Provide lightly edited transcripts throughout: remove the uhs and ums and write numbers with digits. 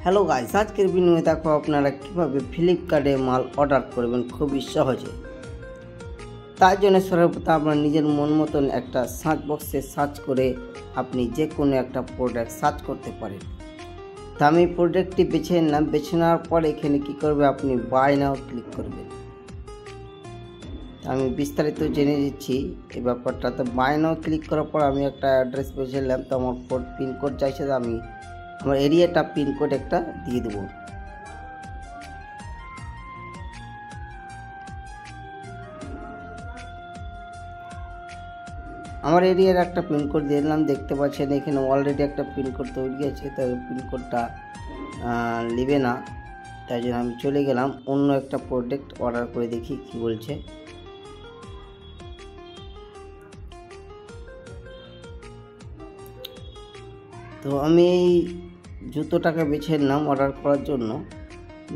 Hello guys, আজকের ভিডিওতে দেখো আপনারা কীভাবে ফ্লিপকার্টে মাল অর্ডার করবেন খুবই সহজে। তার জন্য সর্বপ্রথম আপনার নিজের মন মতন একটা সার্চ বক্সে সার্চ করে আপনি যে কোনো একটা প্রোডাক্ট সার্চ করতে পারেন। তা আমি প্রোডাক্টটি বেছে নিলাম। বেছে নেওয়ার পর এখানে কী করবে, আপনি বাই নাও ক্লিক করবেন। আমি বিস্তারিত জেনে দিচ্ছি এই ব্যাপারটা। তো বাই নাও ক্লিক করার পর আমি একটা অ্যাড্রেস বেছে নিলাম। তো আমার পিনকোড চাইছে, তো আমি আমার এরিয়াটা পিনকোড একটা দিয়ে দেবো। আমার এরিয়ার একটা পিনকোড দিয়ে দিলাম। দেখতে পাচ্ছেন এখানে অলরেডি একটা পিনকোড তৈরি আছে, তো পিনকোডটা নেবে না, তাই জন্য আমি চলে গেলাম অন্য একটা প্রোডাক্ট অর্ডার করে দেখি কি বলছে। তো আমি এই জুতোটাকে বেছে নিলাম অর্ডার করার জন্য।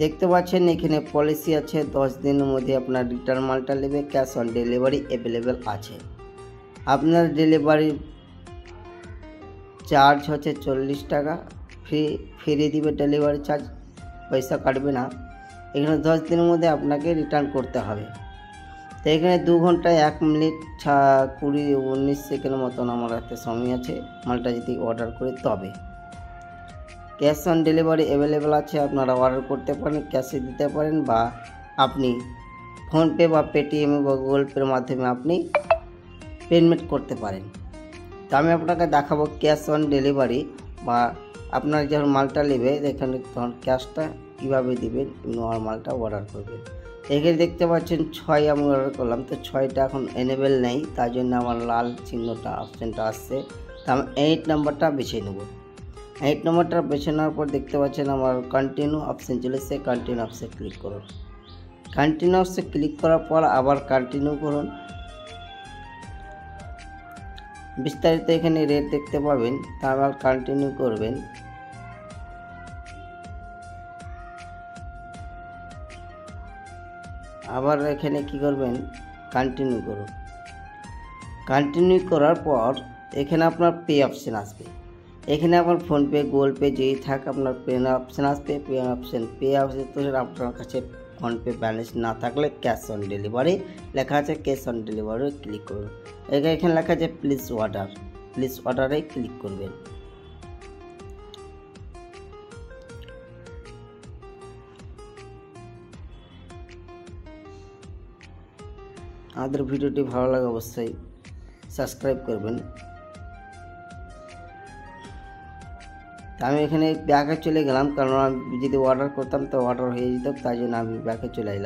দেখতে পাচ্ছেন এখানে পলিসি আছে, 10 দিনের মধ্যে আপনার রিটার্ন মালটা নেবে, ক্যাশ অন ডেলিভারি অ্যাভেলেবেল আছে। আপনার ডেলিভারি চার্জ হচ্ছে 40 টাকা, ফ্রি দিবে ডেলিভারি চার্জ, পয়সা কাটবে না। এখানে 10 দিনের মধ্যে আপনাকে রিটার্ন করতে হবে। তো এখানে 2 ঘন্টা 1 মিনিট 20-19 সেকেন্ড মতন আমার হাতে সময় আছে মালটা যদি অর্ডার করে। তবে ক্যাশ অন ডেলিভারি অ্যাভেলেবেল আছে, আপনারা অর্ডার করতে পারেন, ক্যাশে দিতে পারেন, বা আপনি ফোনপে বা পেটিএম বা গুগল পের মাধ্যমে আপনি পেমেন্ট করতে পারেন। তো আমি আপনাকে দেখাবো ক্যাশ অন ডেলিভারি, বা আপনার যখন মালটা নেবে এখানে তখন ক্যাশটা কীভাবে দেবেন, আর মালটা অর্ডার করবেন। এখানে দেখতে পাচ্ছেন 6 আমি অর্ডার করলাম, তো 6টা এখন এনেবেল নেই, তাই জন্য আমার লাল চিহ্নটা অপশানটা আসছে। তো আমি 8 নাম্বারটা বেছে নেব। 8 নম্বরটা বেছে নেওয়ার পর দেখতে পাচ্ছেন আমার কন্টিনিউ অপশান চলে এসেছে। কন্টিনিউ অপশানে ক্লিক করুন। কন্টিনিউ অপশানে ক্লিক করার পর আবার কন্টিনিউ করুন। বিস্তারিত এখানে রেট দেখতে পাবেন, তা আবার কন্টিনিউ করবেন। আবার এখানে কি করবেন, কন্টিনিউ করুন। কন্টিনিউ করার পর এখানে আপনার পে অপশান আসবে। এখানে আপনার ফোনপে গুগল পে যেই থাক আপনার পে অপশান আসবে। পে অপশান তো আপনার কাছে ফোনপে ব্যালেন্স না থাকলে ক্যাশ অন ডেলিভারি লেখা আছে, ক্যাশ অন ডেলিভারি ক্লিক করুন। এখানে লেখা আছে প্লিজ অর্ডার, প্লিজ অর্ডারে ক্লিক করবেন। আমাদের ভিডিওটি ভালো লাগে অবশ্যই সাবস্ক্রাইব করবেন। আমি এখানে ব্যাকে চলে গেলাম, কারণ আমি যদি অর্ডার করতাম তো অর্ডার হয়ে যেত, তাই জন্য আমি ব্যাকে চলে এলাম।